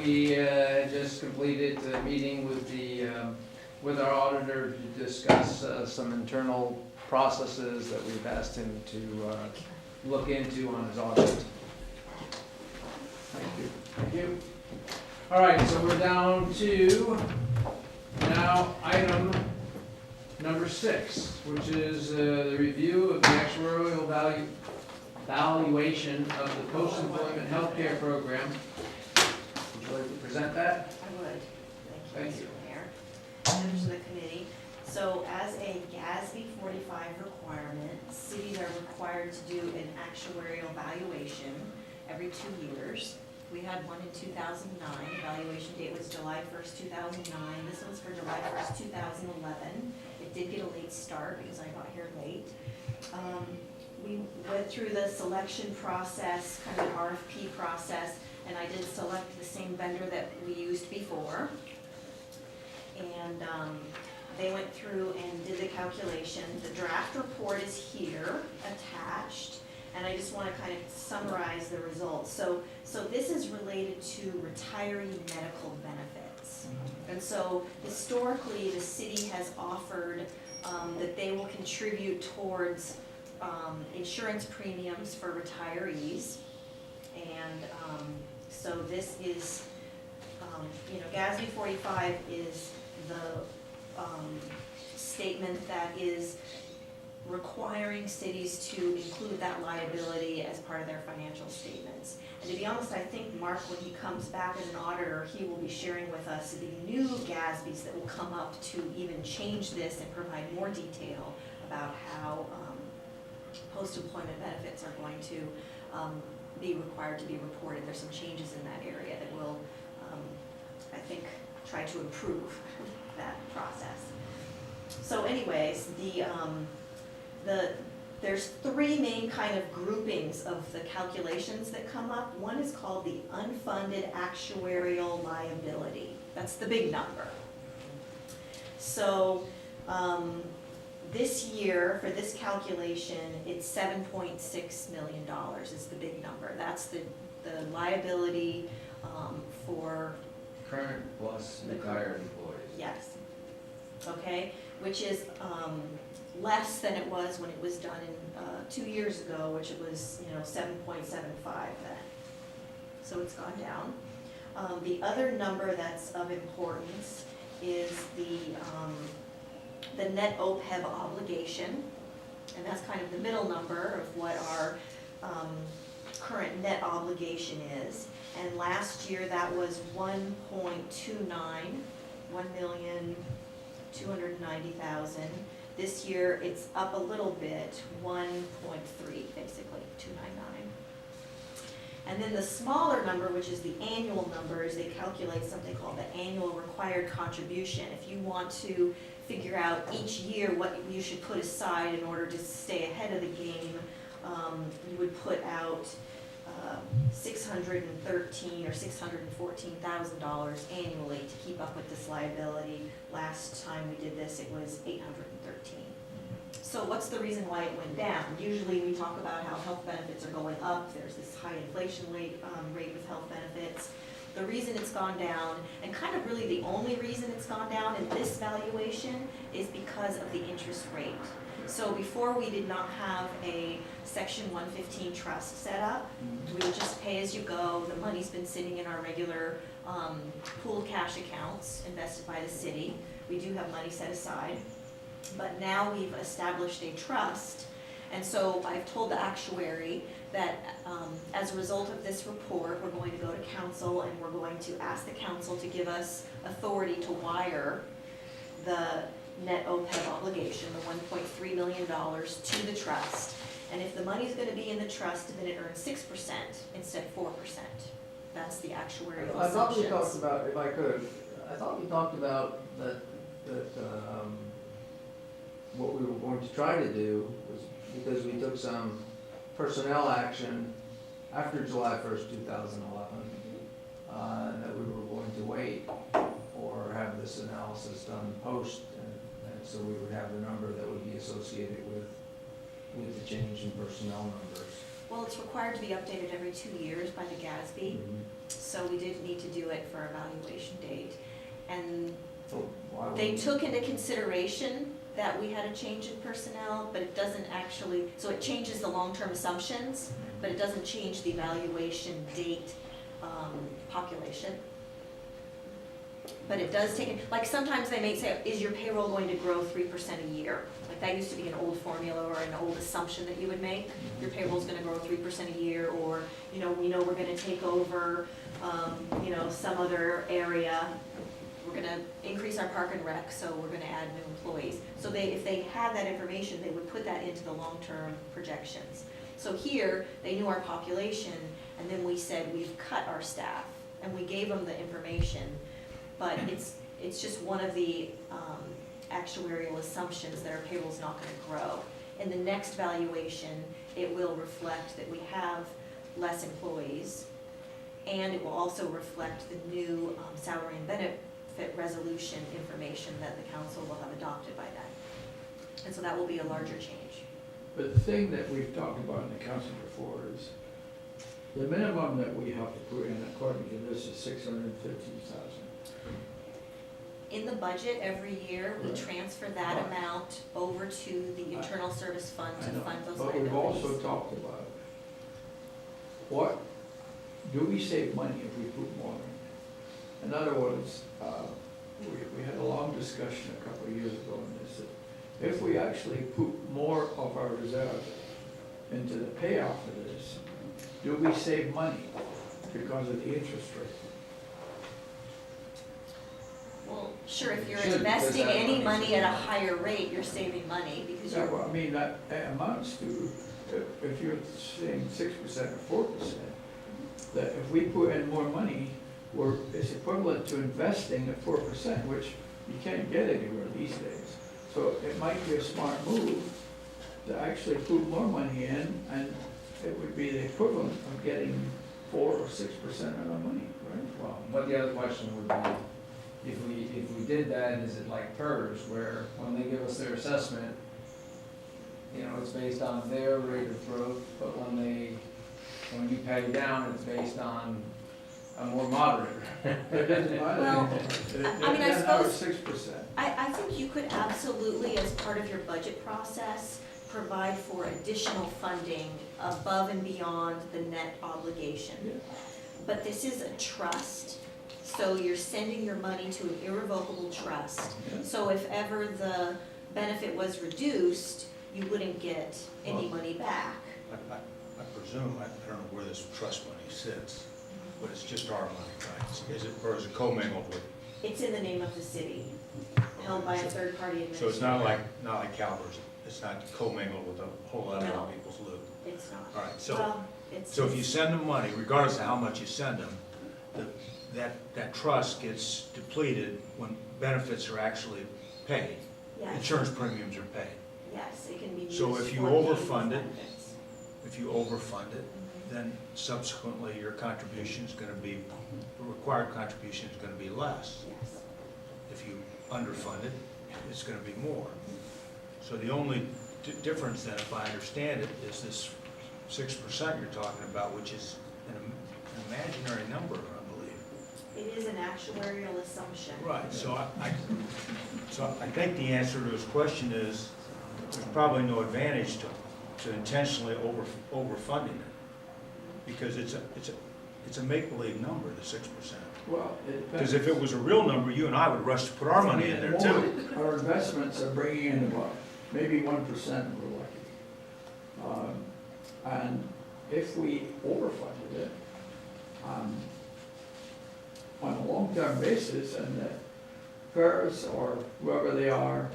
we just completed a meeting with with our auditor to discuss some internal processes that we've asked him to look into on his audit. Thank you. Thank you. All right, so we're down to now item number 6, which is the review of the actuarial valuation of the post-employment health care program. Would you like to present that? I would. Thank Thank you, you. Mr. Mayor. Members of the committee. So as a GASB 45 requirement, cities are required to do an actuarial valuation every 2 years. We had one in 2009. Evaluation date was July 1st, 2009. This one's for July 1st, 2011. It did get a late start because I got here late. We went through the selection process, kind of an RFP process, and I did select the same vendor that we used before. And they went through and did the calculation. The draft report is here attached, and I just want to kind of summarize the results. So this is related to retiree medical benefits. And so historically, the city has offered that they will contribute towards insurance premiums for retirees. And so this is, GASB 45 is the statement that is requiring cities to include that liability as part of their financial statements. And to be honest, I think Mark, when he comes back as an auditor, he will be sharing with us the new GASBs that will come up to even change this and provide more detail about how post-employment benefits are going to be required to be reported. There's some changes in that area that will, I think, try to improve that process. So anyways, there's 3 main kind of groupings of the calculations that come up. One is called the unfunded actuarial liability. That's the big number. So this year, for this calculation, it's $7.6 million is the big number. That's the liability for Current plus retired employees. Yes. Okay, which is less than it was when it was done in 2 years ago, which it was 7.75 then. So it's gone down. The other number that's of importance is the net OPEB obligation, and that's kind of the middle number of what our current net obligation is. And last year that was 1.29, 1,290,000. This year it's up a little bit, 1.3 basically, 299. And then the smaller number, which is the annual numbers, they calculate something called the annual required contribution. If you want to figure out each year what you should put aside in order to stay ahead of the game, you would put out $613,000 or $614,000 annually to keep up with this liability. Last time we did this, it was $813,000. So what's the reason why it went down? Usually we talk about how health benefits are going up. There's this high inflation rate with health benefits. The reason it's gone down, and kind of really the only reason it's gone down in this valuation, is because of the interest rate. So before we did not have a Section 115 trust set up. We would just pay as you go. The money's been sitting in our regular pooled cash accounts invested by the city. We do have money set aside. But now we've established a trust. And so I've told the actuary that as a result of this report, we're going to go to council and we're going to ask the council to give us authority to wire the net OPEB obligation, the $1.3 million, to the trust. And if the money's going to be in the trust, then it earns 6% instead of 4%. That's the actuarial I thought we assumptions. talked about, if I could, I thought we talked about that what we were going to try to do was, because we took some personnel action after July 1st, 2011, that we were going to wait or have this analysis done post, and so we would have the number that would be associated with the change in personnel numbers. Well, it's required to be updated every 2 years by the GASB. So we did need to do it for evaluation date. And So why would they we- took into consideration that we had a change in personnel, but it doesn't actually, so it changes the long-term assumptions, but it doesn't change the evaluation date population. But it does take, like sometimes they may say, is your payroll going to grow 3% a year? Like that used to be an old formula or an old assumption that you would make. Your payroll's gonna grow 3% a year, or, we know we're gonna take over, some other area. We're gonna increase our park and rec, so we're gonna add new employees. So if they had that information, they would put that into the long-term projections. So here, they knew our population, and then we said, we've cut our staff, and we gave them the information. But it's just one of the actuarial assumptions that our payroll's not gonna grow. In the next valuation, it will reflect that we have less employees, and it will also reflect the new salary and benefit resolution information that the council will have adopted by then. And so that will be a larger change. But the thing that we've talked about in the council before is, the minimum that we have to put in according to this is 650,000. In the budget, every year, we Right. transfer that Right. amount over to the internal service fund to I know, fund those but we've also liabilities. talked about, what, do we save money if we put more in? In other words, we had a long discussion a couple of years ago on this, that if we actually put more of our reserve into the payoff of this, do we save money because of the interest rate? Well, sure, if you're Should, because investing that any money's money at a in- higher rate, you're saving money because Yeah, you're, well, I mean, that amounts to, if you're saying 6% or 4%, that if we put in more money, it's equivalent to investing at 4%, which you can't get anywhere these days. So it might be a smart move to actually put more money in, and it would be the equivalent of getting 4 or 6% of our money, right? Well, but the other question would be, if we did that, is it like PERS, where when they give us their assessment, it's based on their rate of growth, but when you pay down, it's based on a more moderate. It doesn't matter Well, anymore. I mean, I Now it's suppose- 6%. I think you could absolutely, as part of your budget process, provide for additional funding above and beyond the net obligation. Yeah. But this is a trust, so you're sending your money to an irrevocable trust. Yeah. So if ever the benefit was reduced, you wouldn't get any money back. I presume, I don't know where this trust money sits, but it's just our money, right? Is it, or is it commingled with? It's in the name of the city, held by a third-party So administrator. it's not like Calvert's, it's not commingled with a whole lot of No. other people's loot. It's not. All right, so, Well, it's. so if you send them money, regardless of how much you send them, that trust gets depleted when benefits are actually paid. Yes, Insurance premiums are paid. yes, it can be used So if you for gain overfund it, benefits. If you overfund it, Mhm. then subsequently your contribution is gonna be, the required contribution is gonna be less. Yes. If you underfund it, it's gonna be more. So the only difference then, if I understand it, is this 6% you're talking about, which is an imaginary number, I believe. It is an actuarial assumption. Right, so I think the answer to his question is, there's probably no advantage to intentionally overfunding it, because it's a make-believe number, the 6%. Well, it depends. Because if it was a real number, you and I would rush to put our money in there too. Our investments are bringing in about maybe 1% if we're lucky. And if we overfunded it, on a long-term basis, and the PERS or whoever they are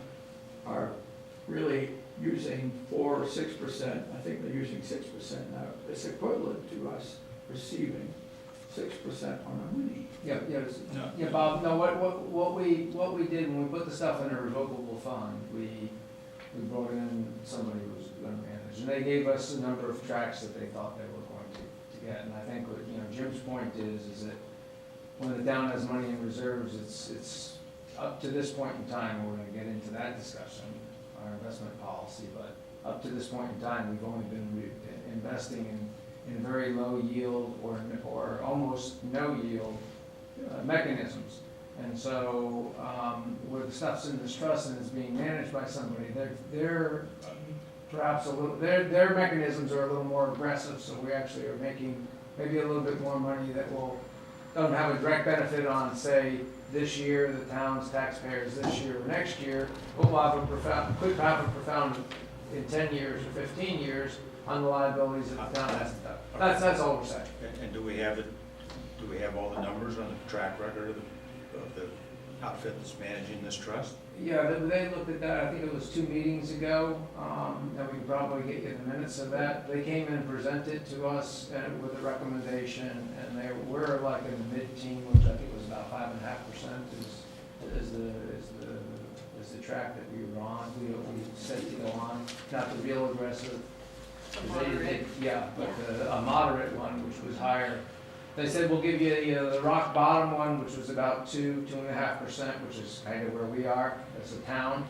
really using 4 or 6%, I think they're using 6% now, it's equivalent to us receiving 6% on our money. Yeah, No. yeah, Bob, no, what we did when we put the stuff in a revocable fund, we brought in somebody who was gonna manage, and they gave us a number of tracks that they thought they were going to get, and I think what, Jim's point is that when the town has money in reserves, it's up to this point in time, we're gonna get into that discussion, our investment policy, but up to this point in time, we've only been investing in very low yield or almost no yield mechanisms. And so, where the stuff's in this trust and is being managed by somebody, they're perhaps a little, their mechanisms are a little more aggressive, so we actually are making maybe a little bit more money that doesn't have a direct benefit on, say, this year, the town's taxpayers this year or next year, but will have could have a profound in 10 years or 15 years on the liabilities that the town has to do. That's all we're saying. And do we have all the numbers on the track record of the outfit that's managing this trust? Yeah, they looked at that, I think it was 2 meetings ago, and we can probably get you the minutes of that. They came in and presented to us with a recommendation, and they were like in the mid-teen, which I think was about 5.5% is the track that we were on, we said to go on, not the real aggressive. Yeah, but a moderate one, which was higher. They said, we'll give you the rock bottom one, which was about 2.5%, which is kind of where we are as a town.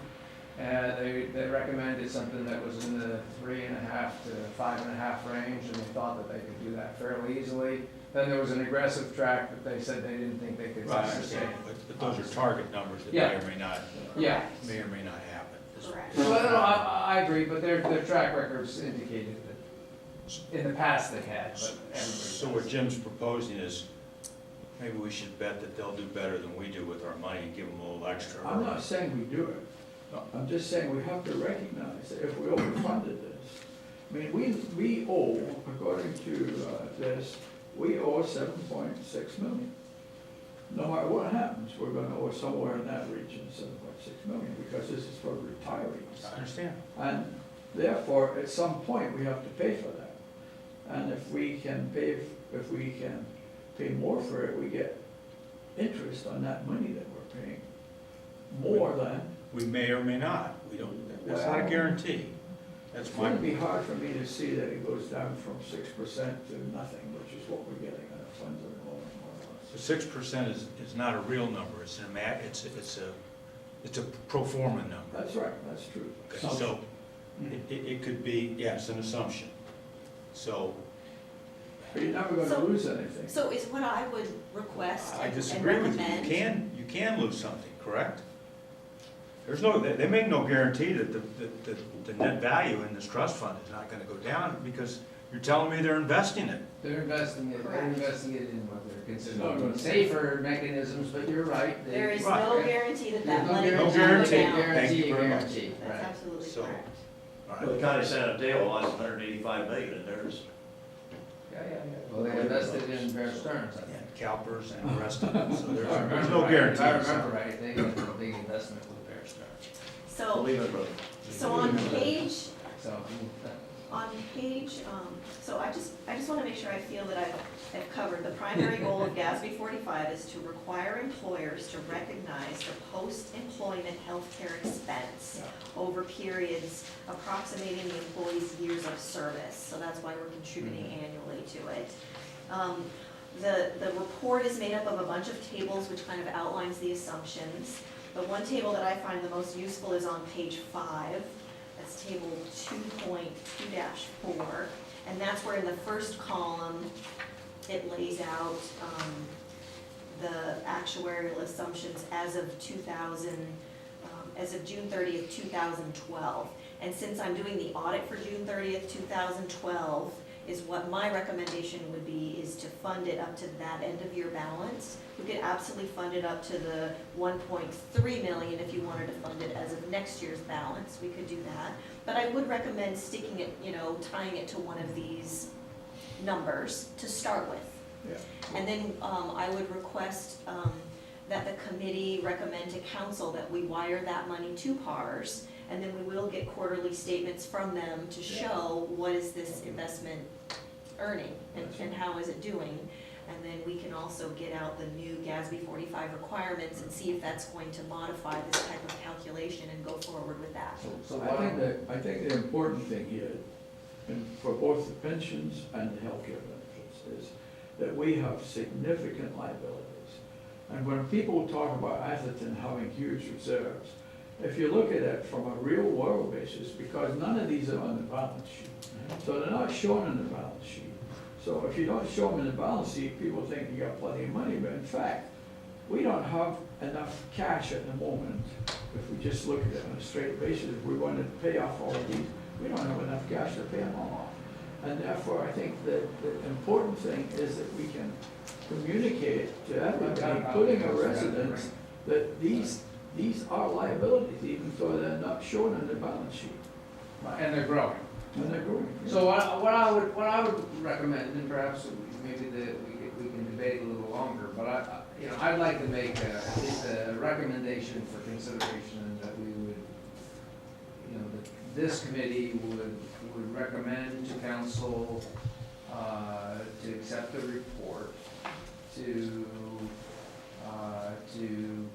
They recommended something that was in the 3.5 to 5.5 range, and they thought that they could do that fairly easily. Then there was an aggressive track that they said they didn't think they could sustain. But those are target numbers that Yeah. may or may not, Yeah. may or may not happen. Correct. Well, no, I agree, but their track records indicated that in the past they had, but everybody So what Jim's proposing is, maybe we should bet that they'll do better than we do with our money and give them a little extra. I'm not saying we do it. I'm just saying we have to recognize that if we overfunded this, I mean, we owe, according to this, we owe 7.6 million. No matter what happens, we're gonna owe somewhere in that region, 7.6 million, because this is for retirees. I understand. And therefore, at some point, we have to pay for that. And if we can pay more for it, we get interest on that money that we're paying, more than. We may or may not, we don't, that's not a Well, guarantee. That's It's my, gonna be hard for me to see that it goes down from 6% to nothing, which is what we're getting on the funds at the moment, more or the 6% is not a real number, it's a pro forma number. less. That's right, that's true. Okay, so, it could be, yes, an assumption. So, But you're never gonna So- lose anything. So is what I would request I and disagree with you, recommend. you can lose something, correct? There's no, they make no guarantee that the net value in this trust fund is not gonna go down, because you're telling me they're investing it. They're investing it Correct. in what they're It's considering not gonna- safer mechanisms, but you're right. There is Right. no guarantee that that There's no money will No not go guarantee. down. Thank you very much. Guarantee, That's right. absolutely So- correct. All Well, the right. county San Mateo lost 185 million in theirs. Yeah. Well, they invested in Bear Stearns, I think. Yeah, CalPERS and the rest of them, so If I there's remember no right- guarantee. If I remember right, they had a big investment with Bear Stearns. So, Believe it, brother. so on page, So, so I just wanna make sure I feel that I've covered, the primary goal of GASB 45 is to require employers to recognize the post-employment healthcare expense over periods approximating the employee's years of service, so that's why we're contributing annually to it. The report is made up of a bunch of tables which kind of outlines the assumptions. The one table that I find the most useful is on page 5. That's table 2.2-4, and that's where in the first column, it lays out the actuarial assumptions as of June 30th, 2012. And since I'm doing the audit for June 30th, 2012, is what my recommendation would be, is to fund it up to that end of year balance. We could absolutely fund it up to the 1.3 million if you wanted to fund it as of next year's balance, we could do that. But I would recommend sticking it, tying it to one of these numbers to start with. Yeah. And then I would request that the committee recommend to council that we wire that money to PARS, and then we will get quarterly statements from them to show what is this investment earning and how is it doing. And then we can also get out the new GASB 45 requirements and see if that's going to modify this type of calculation and go forward with that. so I think the important thing here, and for both the pensions and the healthcare benefits, is that we have significant liabilities. And when people talk about Atherton having huge reserves, if you look at it from a real world basis, because none of these are on the balance sheet, so they're not shown on the balance sheet, So if you don't show them in the balance sheet, people think you got plenty of money, but in fact, we don't have enough cash at the moment. If we just look at it on a straight basis, if we wanted to pay off all of these, we don't have enough cash to pay them all off. And therefore, I think that the important thing is that we can communicate to everybody, including our residents, that these are liabilities, even though they're not shown on the balance sheet. And they're growing. And they're growing. So what I would recommend, and perhaps maybe we can debate a little longer, but I'd like to make at least a recommendation for consideration that we would, that this committee would recommend to council, to accept the report, to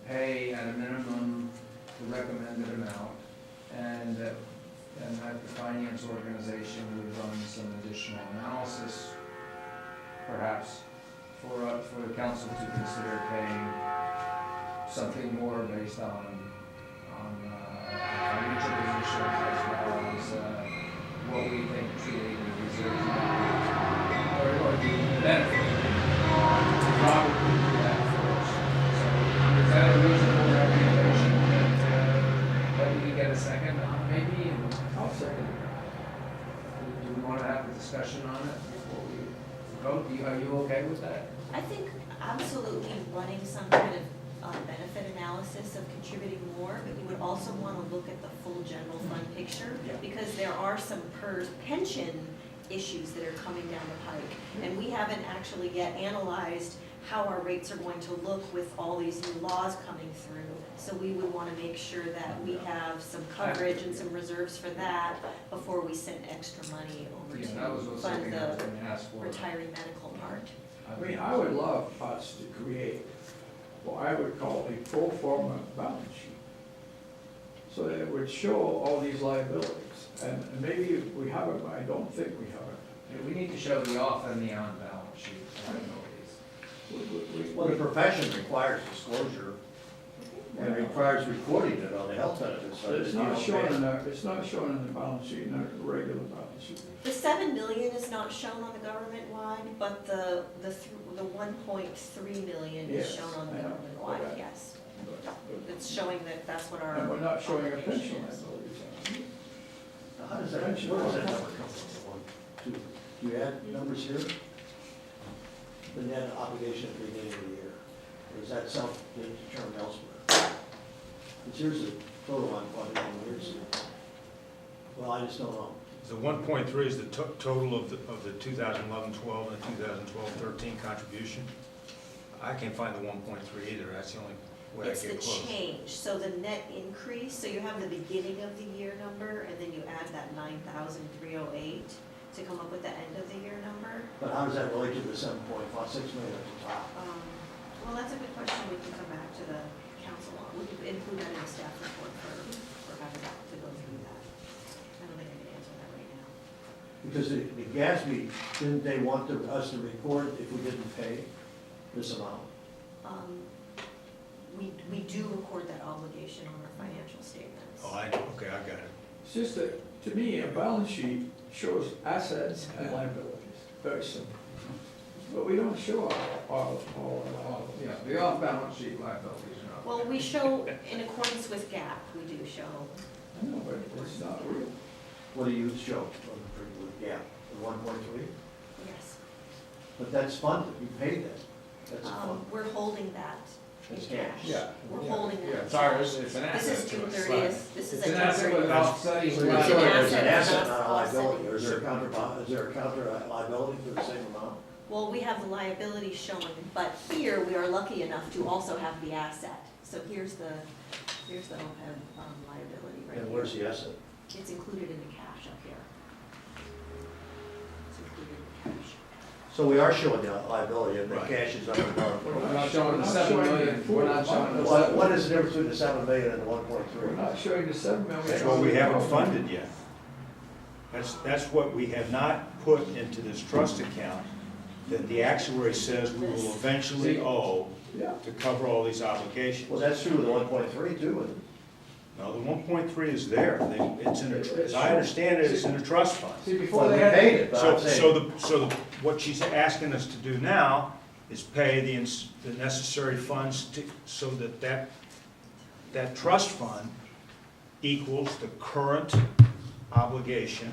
pay at a minimum the recommended amount, and that the finance organization would run some additional analysis, perhaps, for the council to consider paying something more based on financial position as well as what we think truly the reserves or the benefit. Robert would do that for us. So is that a reasonable recommendation that we can get a second on maybe? And I'll second it. do we want to have a discussion on it before we vote? Are you okay with that? I think absolutely running some kind of benefit analysis of contributing more, but you would also want to look at the full general fund picture, Yeah. because there are some pension issues that are coming down the pike, and we haven't actually yet analyzed how our rates are going to look with all these new laws coming through. So we would want to make sure that we have some coverage and some reserves for that before we send extra money over Yeah, that was to what fund something I was the going to ask for. retiree medical part. I mean, I would love us to create what I would call a pro forma balance sheet. So that it would show all these liabilities, and maybe we have it, but I don't think we have it. Yeah, we need to show the off and the on balance sheet liabilities. Well, the profession requires disclosure and requires recording it on the health benefits. But it's not shown in the balance sheet, in a regular balance sheet. The 7 million is not shown on the government-wide, but the 1.3 million is Yes, shown on the I know. government-wide, Okay. yes. But- It's showing that that's what our. And we're not showing a obligation pension is. liability. How does that, where does that number come from? Do you add numbers here? The net obligation at the beginning of the year, or is that self-determined elsewhere? Because here's the total on years. Well, I just don't know. The 1.3 is the total of the 2011-12 and the 2012-13 contribution. I can't find the 1.3 either, that's the only way I It's the get close. change, so the net increase, so you have the beginning of the year number, and then you add that 9,308 to come up with the end of the year number. But how does that relate to the 7.6 million at the top? Well, that's a good question, we can come back to the council on, we can include that in the staff report for having to go through that. I don't think I can answer that right now. Because the GASB, didn't they want us to report if we didn't pay this amount? We do record that obligation on our financial statements. Oh, I know, okay, I got it. It's just that, to me, a balance sheet shows assets and liabilities, very simple. But we don't show all Yeah, the off balance sheet liabilities are not. Well, we show, in accordance with GAAP, we do show, I know, but it's not real. What do you show with GAP, the 1.3? yes. But that's funded, you paid that. That's a fund. We're holding that in It's cash. cash. Yeah. We're holding that. Yeah, in it's ours, cash. it's an This asset is June to us. 30th, this is It's a an June asset 30th. without studying. So It's it's an an asset, asset, it's not a not liability, or offsetting. is there a counter liability for the same amount? Well, we have the liability showing, but here we are lucky enough to also have the asset. So here's the OPEB liability right here. And where's the asset? It's included in the cash up here. It's included in the cash. So we are showing the liability, and the Right. cash is under We're not showing the 7 million, we're not showing the What is the difference between the 7 million and the We're 1.3? not showing the 7 million. That's what we haven't funded yet. That's what we have not put into this trust account that the actuary says we will eventually owe Yeah. to cover all these obligations. Well, that's true with the 1.3 too, and No, the 1.3 is there. It's in a, as I understand it, it's in a trust fund. See, before Well, they we had. paid it, but I'm saying, What she's asking us to do now is pay the necessary funds so that trust fund equals the current obligation,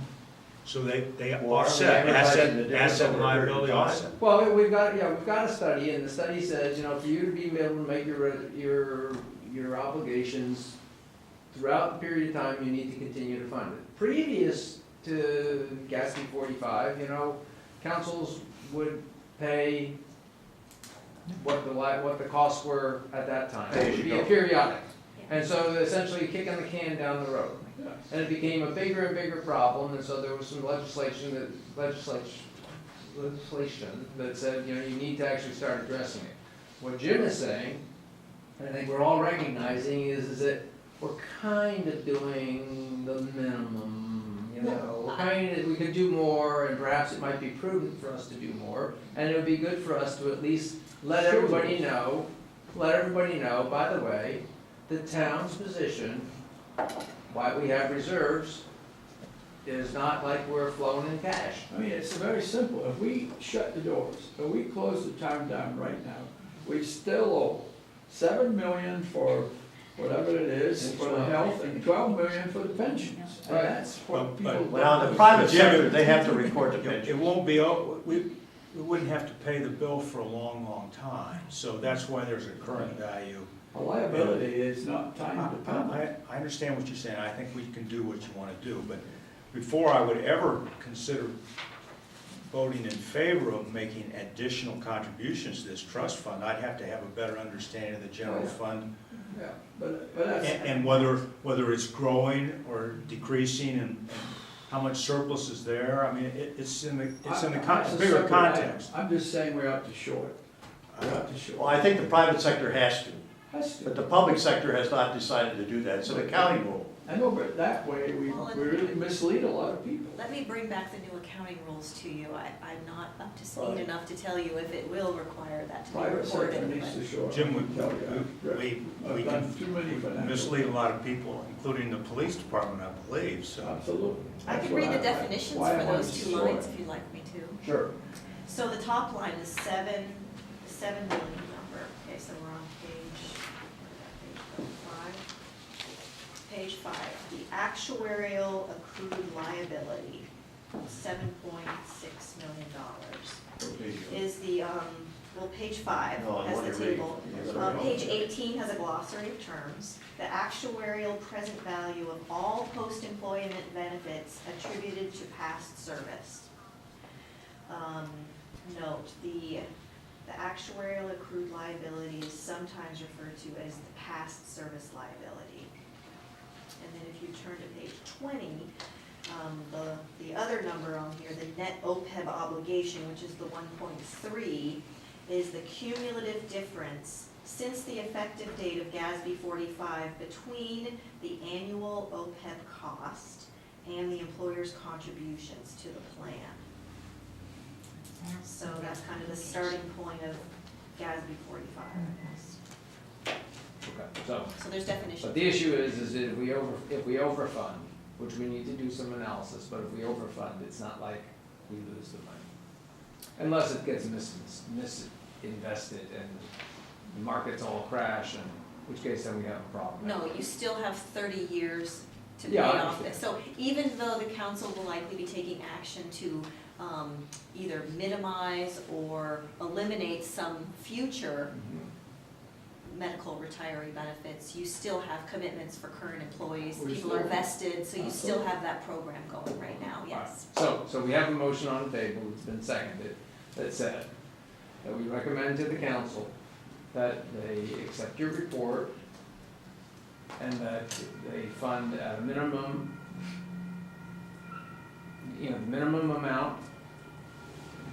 so they Or offset, we advertise the difference asset and over a period of liability time. offset. Well, we've got a study, and the study says, you know, for you to be able to make your obligations throughout the period of time, you need to continue to fund it. Previous to GASB 45, you know, councils would pay what the costs were at that time. Pay It as would you be a go. periodic. And so essentially kicking the can down the road. Yeah. And it became a bigger and bigger problem, and so there was some legislation that said, you know, you need to actually start addressing it. What Jim is saying, and I think we're all recognizing, is that we're kind of doing the minimum, you know. We could do more, and perhaps it might be prudent for us to do more, and it would be good for us to at least let everybody know, by the way, the town's position, why we have reserves, is not like we're flowing in cash. I mean, it's very simple. If we shut the doors, if we close the town down right now, we still owe $7 million for whatever it is, for the health, and $12 million for the pensions. And Right. that's what people. well, in the private Jim, sector, they have to report the It pension. won't be, we wouldn't have to pay the bill for a long, long time, so that's why there's a current value. A liability is not time dependent. I understand what you're saying, I think we can do what you want to do, but before I would ever consider voting in favor of making additional contributions to this trust fund, I'd have to have a better understanding of the general fund, Yeah, but that's. and whether it's growing or decreasing, and how much surplus is there. I mean, it's in the That's a bigger separate context. item. I'm just saying we're up to short. We're up to short. Well, I think the private sector has to, Has to. but the public sector has not decided to do that, it's an accounting rule. I know, but that way we really mislead a lot of people. Let me bring back the new accounting rules to you. I'm not up to speed Right. enough to tell you if it will require that to be Private recorded. sector needs to show. Jim, I can tell you. we I've done too many can financial. mislead a lot of people, including the police department, I believe, so. Absolutely. I That's can what read the definitions why I for wanted those to two show lines it. if you'd like me to. Sure. So the top line is the 7 million number. Okay, so we're on page 5. The actuarial accrued liability, $7.6 million, is the, well, page 5 No, I has want the to read. table. Page 18 has a glossary of terms. The actuarial present value of all post-employment benefits attributed to past service. Note, the actuarial accrued liability is sometimes referred to as the past service liability. And then if you turn to page 20, the other number on here, the net OPEB obligation, which is the 1.3, is the cumulative difference since the effective date of GASB 45 between the annual OPEB cost and the employer's contributions to the plan. So that's kind of the starting point of GASB 45, I guess. Okay, so, So there's definitions. but the issue is that if we overfund, which we need to do some analysis, but if we overfund, it's not like we lose the money. Unless it gets misinvested and the markets all crash, in which case then we have a problem. No, you still have 30 years to pay Yeah, I off this. So even though the council will likely be taking action to either minimize or eliminate some future Mhm. medical retiree benefits, you still have commitments for current employees. We People still- are vested, so you still have that program going right now, yes. So we have a motion on the table, it's been seconded, that said, that we recommend to the council that they accept your report and that they fund at a minimum, the minimum amount,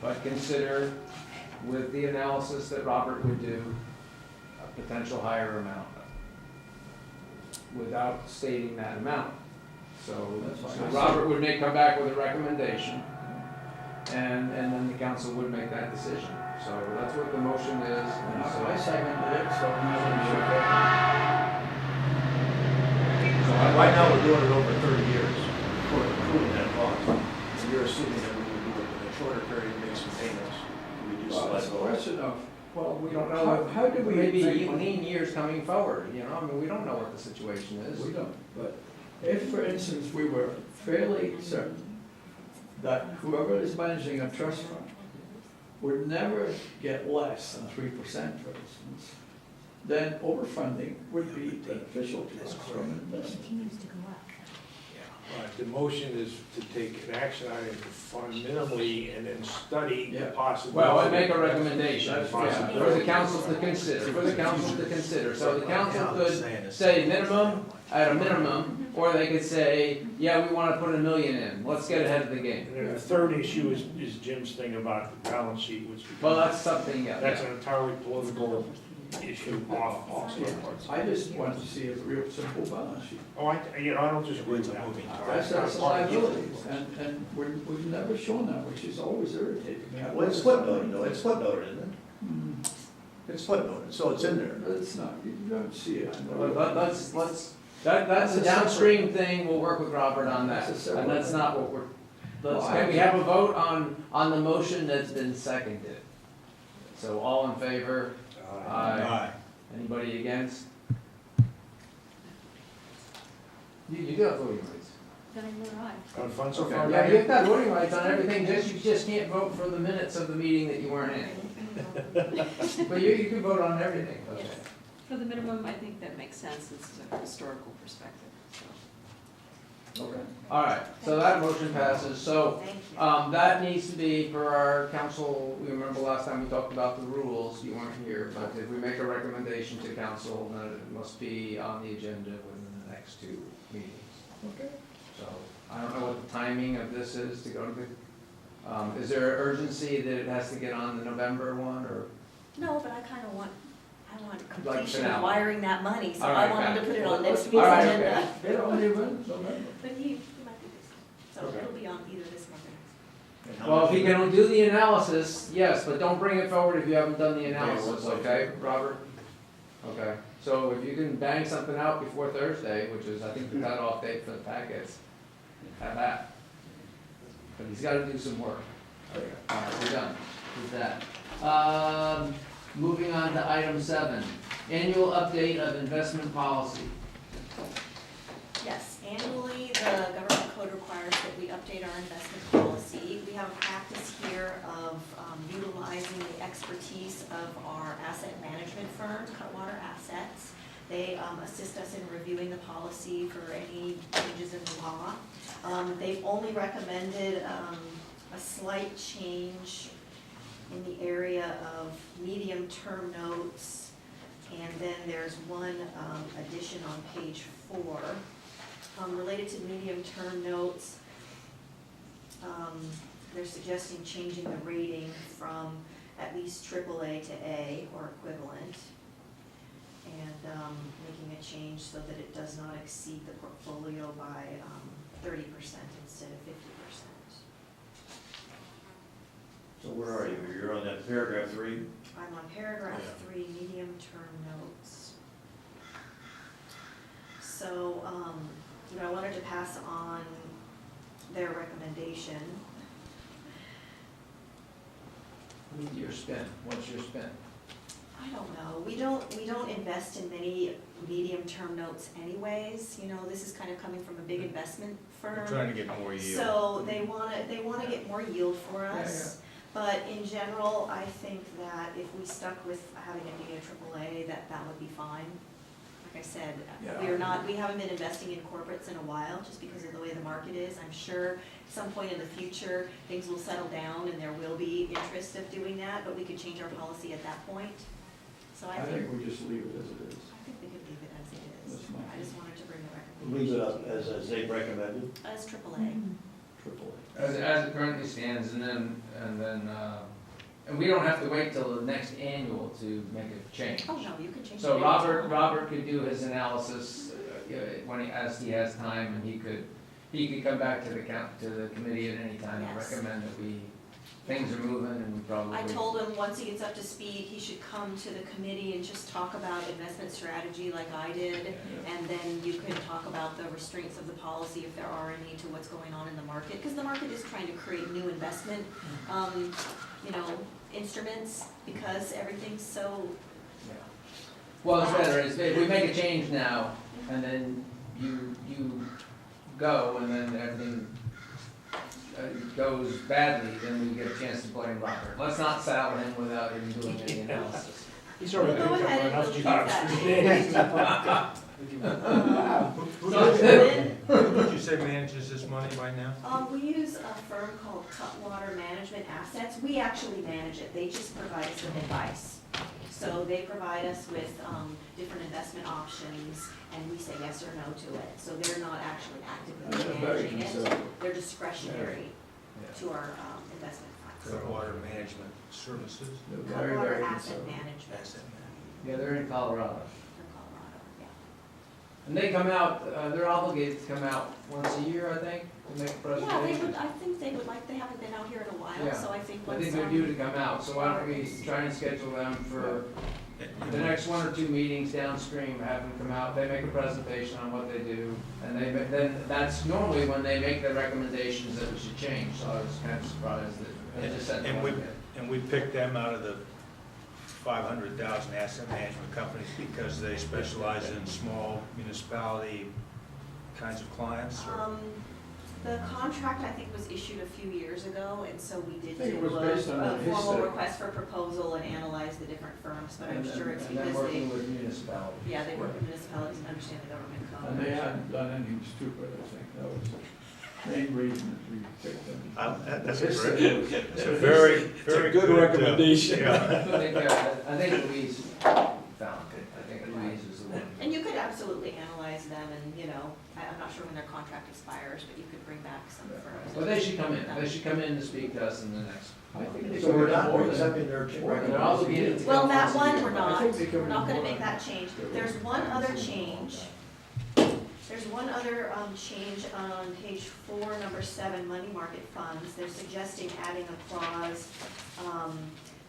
but consider with the analysis that Robert would do, a potential higher amount, without stating that amount. So That's fine. so Robert would come back with a recommendation, and then the council would make that decision. So that's what the motion is. And so I seconded it, so now we should vote. Right now, we're doing it over 30 years, including that cost. And you're assuming that we would do it in a shorter period, make some payments, reduce the Well, it's a liability. question of, Well, we don't know. How do we Maybe make money? lean years coming forward, you know, I mean, we don't know what the situation is. we don't, but if, for instance, we were fairly certain that whoever is managing a trust fund would never get less than 3%, for instance, then overfunding would be beneficial to us from an investment. Continues to go up. But the motion is to take an action item to fund minimally and then study the Yeah. possibility. Well, and make a recommendation, That's yeah, for the council to consider, So the council could say minimum, at a minimum, or they could say, yeah, we wanna put $1 million in, let's get ahead of the game. And then the third issue is Jim's thing about the balance sheet, which. Well, that's something, That's yeah. an entirely political issue off parts. I just want to see a real simple balance sheet. Oh, I don't disagree with that. That's liabilities, and we've never shown that, which is always irritating me. Well, it's footnoted, though, it's footnoted, isn't it? Hmm, It's footnoted, so it's in there. but it's not, you don't see it. That's a downstream thing, we'll work with Robert on that, and that's not what can we have a vote on the motion that's been seconded? So all in favor? Aye. Anybody against? You do have voting rights. On funds so Okay, far? yeah, you've got voting rights on everything, you just can't vote for the minutes of the meeting that you weren't in. But you can vote on everything, okay. For the minimum, I think that makes sense, it's a historical perspective, so. Okay. All right, so that motion passes, so, Thank you. that needs to be for our council, we remember last time we talked about the rules, you weren't here, but if we make a recommendation to council, then it must be on the agenda within the next 2 meetings. Okay. So, I don't know what the timing of this is to go to the, is there urgency that it has to get on the November one, or? No, but I want Like completion finale. of wiring that money, so All I right, wanted got to it. put it on next All week's right, agenda. okay. Get on the event, November. But he might be busy, so Okay. it'll be on either this month or next. Well, if you can do the analysis, yes, but don't bring it forward if you haven't done the analysis, okay, Robert? Okay, so if you can bang something out before Thursday, which is, I think, the cutoff date for the packets, have that. But he's gotta do some work. Okay, all right, we're done with that. Moving on to item 7, annual update of investment policy. Yes, annually, the government code requires that we update our investment policy. We have a practice here of utilizing the expertise of our asset management firm, Cutwater Assets. They assist us in reviewing the policy for any changes in the law. They've only recommended a slight change in the area of medium-term notes. And then there's one addition on page 4. Related to medium-term notes, they're suggesting changing the rating from at least AAA to A or equivalent, and making a change so that it does not exceed the portfolio by 30% instead of 50%. So where are you? You're on that paragraph 3? I'm on paragraph 3, medium-term notes. So, I wanted to pass on their recommendation. Your spin, what's your spin? I don't know, we don't invest in many medium-term notes anyways, this is kind of coming from a big investment We're firm. trying to get more yield. So they wanna get more yield for us. But in general, I think that if we stuck with having it be a AAA, that would be fine. Like I said, we haven't been investing in corporates in a while, just because of the way the market is. I'm sure at some point in the future, things will settle down and there will be interest of doing that, but we could change our policy at that point. So I I think think we just leave it as it is. we could leave it as it is. That's my I just wanted to bring the Leave it recommendation. up as they've recommended. As AAA. Triple As it currently stands, and we don't have to wait till the next annual to make a change. Oh, no, you can change it. So anytime. Robert could do his analysis as he has time, and he could come back to the committee at any time and Yes. recommend that we things are moving and we probably. I told him, once he gets up to speed, he should come to the committee and just talk about investment strategy like I did. And then you can talk about the restraints of the policy, if there are any, to what's going on in the market. Because the market is trying to create new investment, instruments, because everything's so, Yeah. Well, it's better, if we make a change now, and then you go, and then everything goes badly, then we get a chance to blame Robert. Let's not saddle him without him doing any analysis. He's already We'll go picked up ahead and enough we'll jobs keep for days. Who would you say manages this money right now? We use a firm called Cutwater Management Assets. We actually manage it. They just provide us with advice. So they provide us with different investment options, and we say yes or no to it. So they're not actually actively managing it. They're discretionary to our investment funds. Water management services? They're very, Cutwater very Asset conservative. Management Asset management. Yeah, they're in Colorado. in Colorado, yeah. And they come out, they're obligated to come out once a year, I think, to make a Yeah, presentation. I think they would like, they haven't been out here in a while, Yeah. so I think I once. think they're due to come out, so why don't we try and schedule them for the next 1 or 2 meetings downstream, have them come out, they make a presentation on what they do, and then that's normally when they make the recommendations that we should change, so I was kind of surprised that they just said. And we picked them out of the 500,000 asset management companies because they specialize in small municipality kinds of clients, or? The contract, I think, was issued a few years ago, and so we did I think it do was based on a his formal study. request for proposal and analyze the different firms, but I'm sure it's And then because working they, with municipalities. yeah, they work with municipalities and understand the government code. And they hadn't done anything stupid, I think, that was the main reason that we picked them. That's His study was- a very, very good recommendation. Yeah. I think Louise found it, I think Louise is the one. And you could absolutely analyze them and, I'm not sure when their contract expires, but you could bring back some firms. Well, they should come in to speak to us in the next. I think they So we're not more than- accepting their They're obligated to Well, come that once a one, year. we're not, I think they could we're not be gonna more make than- that change. There's one other change. There's one other change on page 4, number 7, money market funds. They're suggesting adding a clause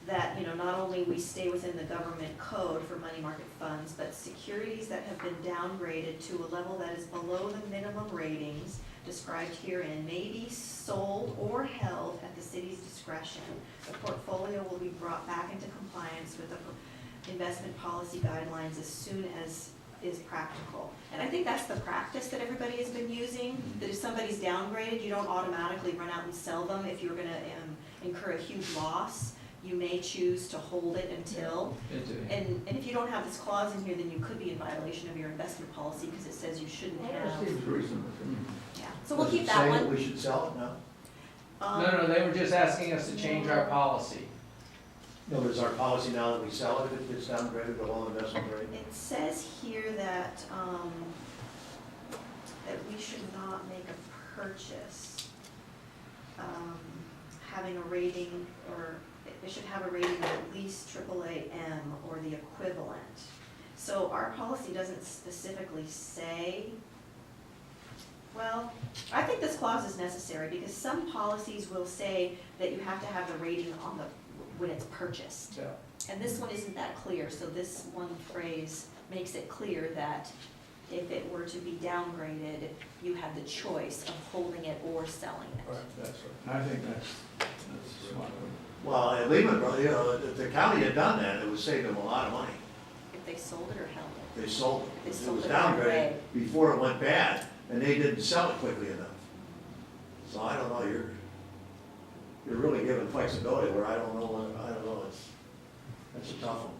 that, not only we stay within the government code for money market funds, but securities that have been downgraded to a level that is below the minimum ratings described herein may be sold or held at the city's discretion. The portfolio will be brought back into compliance with the investment policy guidelines as soon as is practical. And I think that's the practice that everybody has been using, that if somebody's downgraded, you don't automatically run out and sell them if you're gonna incur a huge loss. You may choose to hold it until, and if you don't have this clause in here, then you could be in violation of your investment policy, because it says you shouldn't That have, seems reasonable to me. yeah. So we'll Does it keep say that that one. we should sell it now? No, they were just asking us to change our policy. No, but is our policy now that we sell it if it gets downgraded below investment grade? It says here that, that we should not make a purchase, having a rating, or it should have a rating of at least AAA-M or the equivalent. So our policy doesn't specifically say, well, I think this clause is necessary, because some policies will say that you have to have the rating on when it's purchased. Yeah. And this one isn't that clear, so this one phrase makes it clear that if it were to be downgraded, you have the choice of holding it or selling it. That's right. I think that's smart. Well, at Lehman Brothers, if the county had done that, it would save them a lot of money. If they sold it or held it. They sold They it. It sold was it right downgraded away. before it went bad, and they didn't sell it quickly enough. So I don't know, you're really giving flexibility where I don't know, that's a tough one.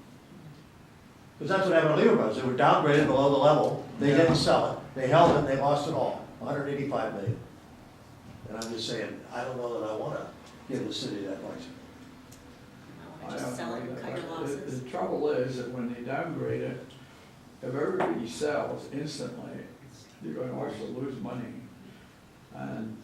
Because that's what happened to Lehman Brothers, they were downgraded below the level, they didn't sell it, they held it, and they lost it all, 185 million. And I'm just saying, I don't know that I wanna give the city that much. No, just sell it and cut your losses. The trouble is that when they downgrade it, if everybody sells instantly, you're going to also lose money. And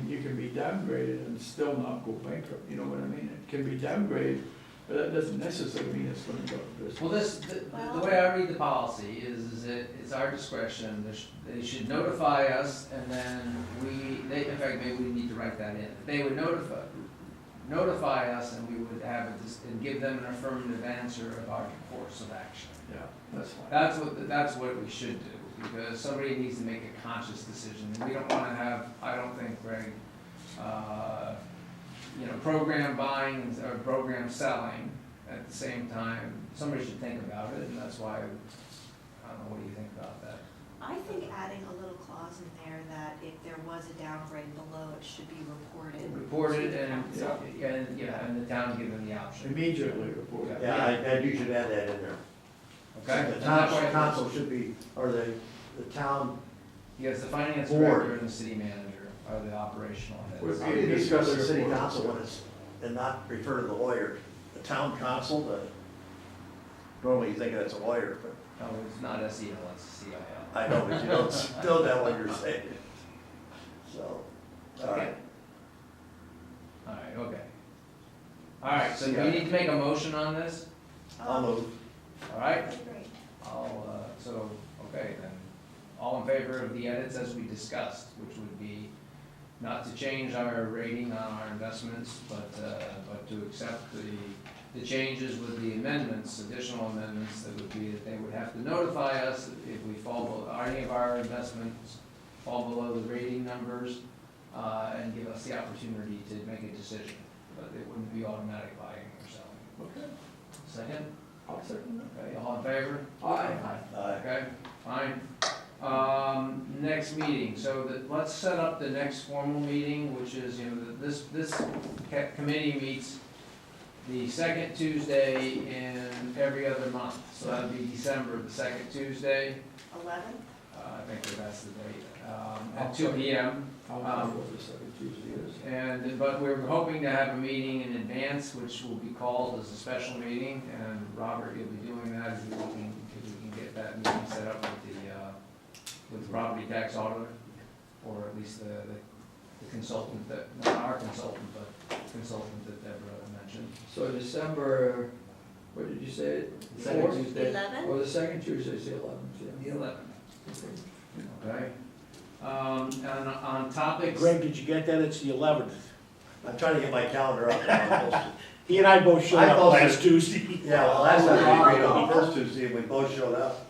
you can be downgraded and still not go bankrupt, you know what I mean? It can be downgraded, but that doesn't necessarily mean it's going to go to this. Well, the way I read the policy is that it's our discretion. They should notify us, and then in fact, maybe we need to write that in. They would notify us and we would have it, and give them an affirmative answer about your course of action. Yeah, that's fine. That's what we should do, because somebody needs to make a conscious decision, and we don't wanna have, I don't think, Greg, program buying or program selling at the same time. Somebody should think about it, and that's why, I don't know, what do you think about that? I think adding a little clause in there that if there was a downgrade below, it should be reported. Reported to the and, council. and the town give them the option. Immediately report. Yeah, I you should add that in there. Okay? The town council should be, or the town, Yes, the finance Board. director and the city manager are the operational Would heads. be- you discuss the Discuss city the report. council when it's, and not refer to the lawyer. The town council, normally you think that's a lawyer, but No, it's not SEL, it's CIL. I know, but you don't know that what you're saying. So, all right. All right, okay. All right, so do we need to make a motion on this? I'll move. All right? That'd be great. Okay, then, all in favor of the edits as we discussed, which would be not to change our rating on our investments, but to accept the changes with the amendments, additional amendments, that would be that they would have to notify us if we any of our investments fall below the rating numbers, and give us the opportunity to make a decision, but it wouldn't be automatic buying or selling. Okay, Second? I'll second Okay, all in favor? that. Aye. Okay, fine. Next meeting, so let's set up the next formal meeting, which is, this committee meets the second Tuesday in every other month. So that'd be December, the second Tuesday, 11th? I think that's the date, at 2 P.M. I'll know what the second Tuesday is. But we're hoping to have a meeting in advance, which will be called as a special meeting, and Robert, you'll be doing that if we can get that meeting set up with the property tax auditor, or at least the consultant that, not our consultant, but consultant that Deborah mentioned. So December, what did you say? The second Fourth? Tuesday. 11th? Oh, the second Tuesday's the 11th, The yeah. 11th, okay? And on topics. Greg, did you get that? It's the 11th. I'm trying to get my calendar up. now. He and I both showed I up posted- last Tuesday. Yeah, well, last time we agreed on the first Tuesday, we both showed up.